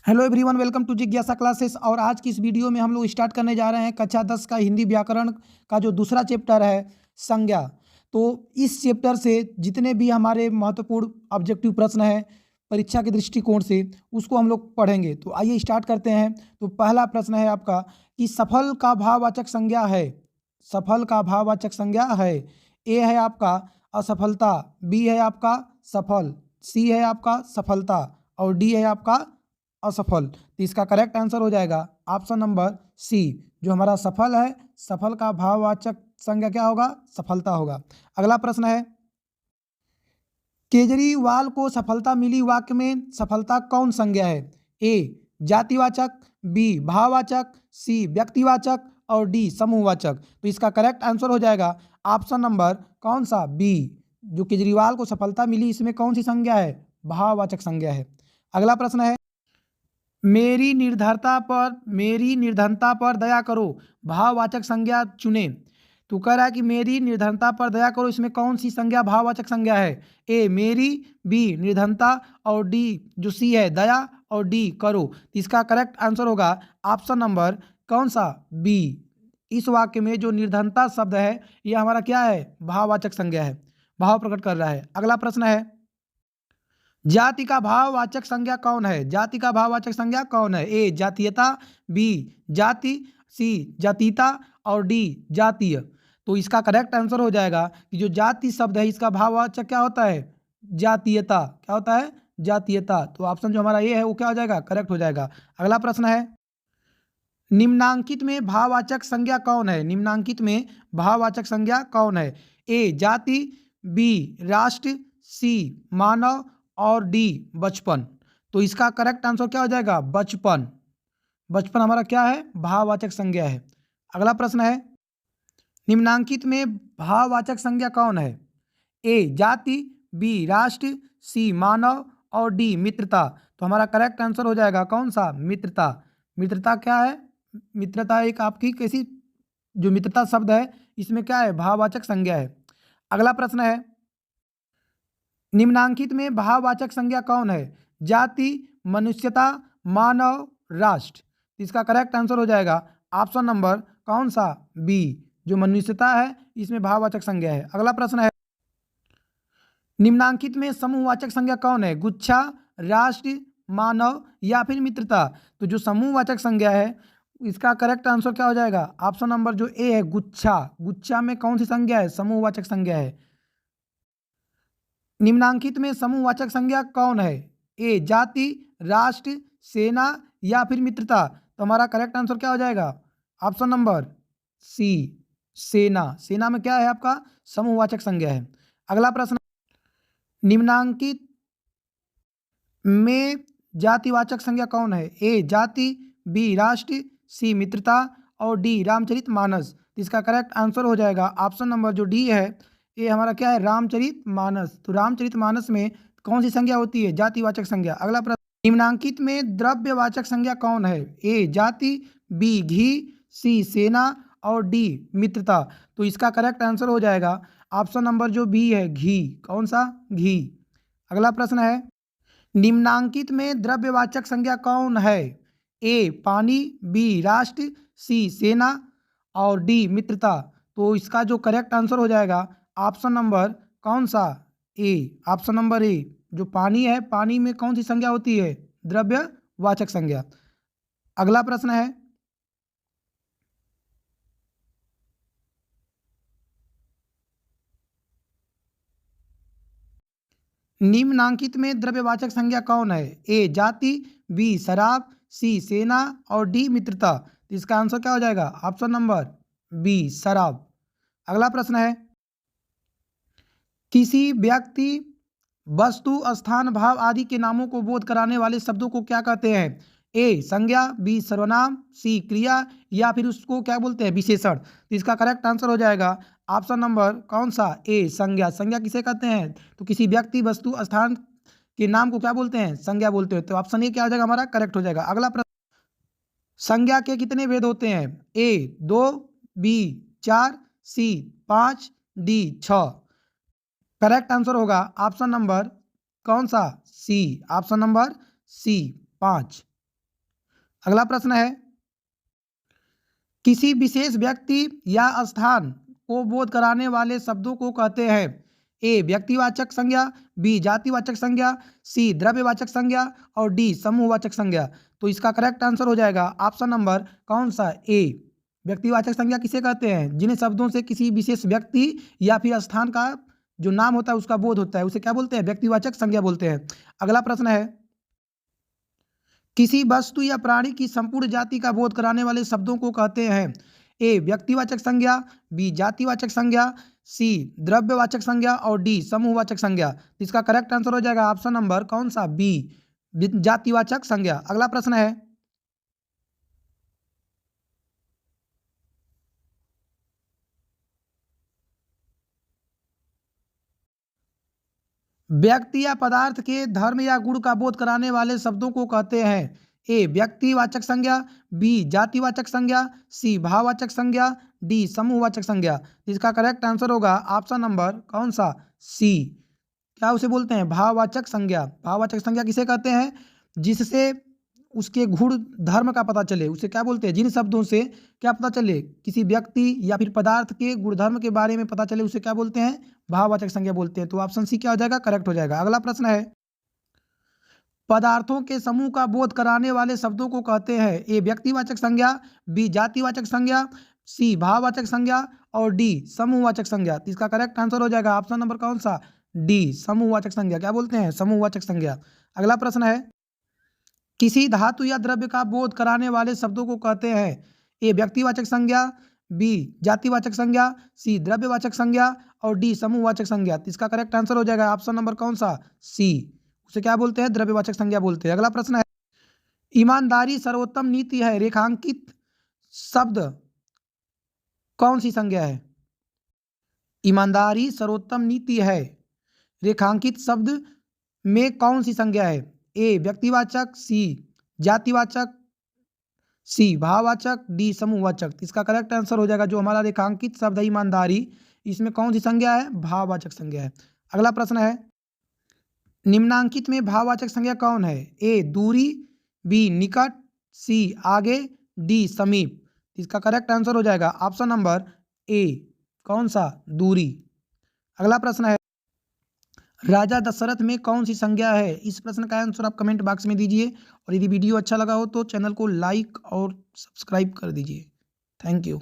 Hello everyone, welcome to जिज्ञासा classes. और आज की इस वीडियो में हम लोग स्टार्ट करने जा रहे हैं कक्षा 10 का हिंदी व्याकरण का जो दूसरा चैप्टर है, संज्ञा। तो इस चैप्टर से जितने भी हमारे महत्वपूर्ण ऑब्जेक्टिव प्रश्न हैं परीक्षा के दृष्टिकोण से, उसको हम लोग पढ़ेंगे। तो आइए स्टार्ट करते हैं। तो पहला प्रश्न है आपका कि सफल का भाववाचक संज्ञा है। सफल का भाववाचक संज्ञा है। ए है आपका असफलता, बी है आपका सफल, सी है आपका सफलता और डी है आपका असफल। तो इसका करेक्ट आंसर हो जाएगा ऑप्शन नंबर सी, जो हमारा सफल है। सफल का भाववाचक संज्ञा क्या होगा? सफलता होगा। अगला प्रश्न है, केजरीवाल को सफलता मिली वाक्य में सफलता कौन संज्ञा है? ए जातिवाचक, बी भाववाचक, सी व्यक्तिवाचक और डी समूहवाचक। तो इसका करेक्ट आंसर हो जाएगा ऑप्शन नंबर कौन सा? बी, जो केजरीवाल को सफलता मिली इसमें कौन सी संज्ञा है? भाववाचक संज्ञा है। अगला प्रश्न है, मेरी निर्धनता पर दया करो, भाववाचक संज्ञा चुने। तो कह रहा है कि मेरी निर्धनता पर दया करो, इसमें कौन सी संज्ञा भाववाचक संज्ञा है? ए मेरी, बी निर्धनता और डी जो सी है दया और डी करो। तो इसका करेक्ट आंसर होगा ऑप्शन नंबर कौन सा? बी। इस वाक्य में जो निर्धनता शब्द है यह हमारा क्या है? भाववाचक संज्ञा है, भाव प्रकट कर रहा है। अगला प्रश्न है, जाति का भाववाचक संज्ञा कौन है? जाति का भाववाचक संज्ञा कौन है? ए जातीयता, बी जाति, सी जातीयता और डी जातीय। तो इसका करेक्ट आंसर हो जाएगा कि जो जाति शब्द है इसका भाववाचक क्या होता है? जातीयता। क्या होता है? जातीयता। तो ऑप्शन जो हमारा ए है वो क्या हो जाएगा? करेक्ट हो जाएगा। अगला प्रश्न है, निम्नांकित में भाववाचक संज्ञा कौन है? निम्नांकित में भाववाचक संज्ञा कौन है? ए जाति, बी राष्ट्र, सी मानव और डी बचपन। तो इसका करेक्ट आंसर क्या हो जाएगा? बचपन। बचपन हमारा क्या है? भाववाचक संज्ञा है। अगला प्रश्न है, निम्नांकित में भाववाचक संज्ञा कौन है? ए जाति, बी राष्ट्र, सी मानव और डी मित्रता। तो हमारा करेक्ट आंसर हो जाएगा कौन सा? मित्रता। मित्रता क्या है? मित्रता एक आपकी कैसी, जो मित्रता शब्द है इसमें क्या है? भाववाचक संज्ञा है। अगला प्रश्न है, निम्नांकित में भाववाचक संज्ञा कौन है? जाति, मनुष्यता, मानव, राष्ट्र। इसका करेक्ट आंसर हो जाएगा ऑप्शन नंबर कौन सा? बी, जो मनुष्यता है इसमें भाववाचक संज्ञा है। अगला प्रश्न है, निम्नांकित में समूहवाचक संज्ञा कौन है? गुच्छा, राष्ट्र, मानव या फिर मित्रता। तो जो समूहवाचक संज्ञा है इसका करेक्ट आंसर क्या हो जाएगा? ऑप्शन नंबर जो ए है गुच्छा। गुच्छा में कौन सी संज्ञा है? समूहवाचक संज्ञा है। निम्नांकित में समूहवाचक संज्ञा कौन है? ए जाति, राष्ट्र, सेना या फिर मित्रता। तो हमारा करेक्ट आंसर क्या हो जाएगा? ऑप्शन नंबर सी, सेना। सेना में क्या है आपका? समूहवाचक संज्ञा है। अगला प्रश्न, निम्नांकित में जातिवाचक संज्ञा कौन है? ए जाति, बी राष्ट्र, सी मित्रता और डी रामचरितमानस। इसका करेक्ट आंसर हो जाएगा ऑप्शन नंबर जो डी है, ये हमारा क्या है? रामचरितमानस। तो रामचरितमानस में कौन सी संज्ञा होती है? जातिवाचक संज्ञा। अगला प्रश्न, निम्नांकित में द्रव्यवाचक संज्ञा कौन है? ए जाति, बी घी, सी सेना और डी मित्रता। तो इसका करेक्ट आंसर हो जाएगा ऑप्शन नंबर जो बी है, घी। कौन सा? घी। अगला प्रश्न है, निम्नांकित में द्रव्यवाचक संज्ञा कौन है? ए पानी, बी राष्ट्र, सी सेना और डी मित्रता। तो इसका जो करेक्ट आंसर हो जाएगा ऑप्शन नंबर कौन सा? ए, ऑप्शन नंबर ए, जो पानी है पानी में कौन सी संज्ञा होती है? द्रव्यवाचक संज्ञा। अगला प्रश्न है, निम्नांकित में द्रव्यवाचक संज्ञा कौन है? ए जाति, बी शराब, सी सेना और डी मित्रता। तो इसका आंसर क्या हो जाएगा? ऑप्शन नंबर बी शराब। अगला प्रश्न है, किसी व्यक्ति, वस्तु, स्थान, भाव आदि के नामों को बोध कराने वाले शब्दों को क्या कहते हैं? ए संज्ञा, बी सर्वनाम, सी क्रिया या फिर उसको क्या बोलते हैं? विशेषण। तो इसका करेक्ट आंसर हो जाएगा ऑप्शन नंबर कौन सा? ए संज्ञा। संज्ञा किसे कहते हैं? तो किसी व्यक्ति, वस्तु, स्थान के नाम को क्या बोलते हैं? संज्ञा बोलते हैं। तो ऑप्शन ए क्या हो जाएगा? हमारा करेक्ट हो जाएगा। अगला प्रश्न, संज्ञा के कितने भेद होते हैं? ए 2, बी 4, सी 5, डी 6। करेक्ट आंसर होगा ऑप्शन नंबर कौन सा? सी, ऑप्शन नंबर सी 5। अगला प्रश्न है, किसी विशेष व्यक्ति या स्थान को बोध कराने वाले शब्दों को कहते हैं। ए व्यक्तिवाचक संज्ञा, बी जातिवाचक संज्ञा, सी द्रव्यवाचक संज्ञा और डी समूहवाचक संज्ञा। तो इसका करेक्ट आंसर हो जाएगा ऑप्शन नंबर कौन सा, ए। व्यक्तिवाचक संज्ञा किसे कहते हैं, जिन शब्दों से किसी विशेष व्यक्ति या फिर स्थान का जो नाम होता है उसका बोध होता है, उसे क्या बोलते हैं, व्यक्तिवाचक संज्ञा बोलते हैं। अगला प्रश्न है, किसी वस्तु या प्राणी की संपूर्ण जाति का बोध कराने वाले शब्दों को कहते हैं। ए व्यक्तिवाचक संज्ञा, बी जातिवाचक संज्ञा, सी द्रव्यवाचक संज्ञा और डी समूहवाचक संज्ञा। इसका करेक्ट आंसर हो जाएगा ऑप्शन नंबर कौन सा, बी जातिवाचक संज्ञा। अगला प्रश्न है, व्यक्ति या पदार्थ के धर्म या गुण का बोध कराने वाले शब्दों को कहते हैं। ए व्यक्तिवाचक संज्ञा, बी जातिवाचक संज्ञा, सी भाववाचक संज्ञा, डी समूहवाचक संज्ञा। इसका करेक्ट आंसर होगा ऑप्शन नंबर कौन सा, सी। क्या उसे बोलते हैं, भाववाचक संज्ञा। भाववाचक संज्ञा किसे कहते हैं, जिससे उसके गुण धर्म का पता चले, उसे क्या बोलते हैं, जिन शब्दों से क्या पता चले, किसी व्यक्ति या फिर पदार्थ के गुणधर्म के बारे में पता चले, उसे क्या बोलते हैं, भाववाचक संज्ञा बोलते हैं। तो ऑप्शन सी क्या हो जाएगा, करेक्ट हो जाएगा। अगला प्रश्न है, पदार्थों के समूह का बोध कराने वाले शब्दों को कहते हैं। ए व्यक्तिवाचक संज्ञा, बी जातिवाचक संज्ञा, सी भाववाचक संज्ञा और डी समूहवाचक संज्ञा। इसका करेक्ट आंसर हो जाएगा ऑप्शन नंबर कौन सा, डी समूहवाचक संज्ञा। क्या बोलते हैं, समूहवाचक संज्ञा। अगला प्रश्न है, किसी धातु या द्रव्य का बोध कराने वाले शब्दों को कहते हैं। ए व्यक्तिवाचक संज्ञा, बी जातिवाचक संज्ञा, सी द्रव्यवाचक संज्ञा और डी समूहवाचक संज्ञा। इसका करेक्ट आंसर हो जाएगा ऑप्शन नंबर कौन सा, सी। उसे क्या बोलते हैं, द्रव्यवाचक संज्ञा बोलते हैं। अगला प्रश्न है, ईमानदारी सर्वोत्तम नीति है रेखांकित शब्द कौन सी संज्ञा है। ईमानदारी सर्वोत्तम नीति है रेखांकित शब्द में कौन सी संज्ञा है। ए व्यक्तिवाचक, सी जातिवाचक, सी भाववाचक, डी समूहवाचक। इसका करेक्ट आंसर हो जाएगा जो हमारा रेखांकित शब्द है ईमानदारी, इसमें कौन सी संज्ञा है, भाववाचक संज्ञा है। अगला प्रश्न है, निम्नांकित में भाववाचक संज्ञा कौन है। ए दूरी, बी निकट, सी आगे, डी समीप। इसका करेक्ट आंसर हो जाएगा ऑप्शन नंबर ए, कौन सा, दूरी। अगला प्रश्न है, राजा दशरथ में कौन सी संज्ञा है। इस प्रश्न का आंसर आप कमेंट बॉक्स में दीजिए और यदि वीडियो अच्छा लगा हो तो चैनल को लाइक और सब्सक्राइब कर दीजिए। Thank you.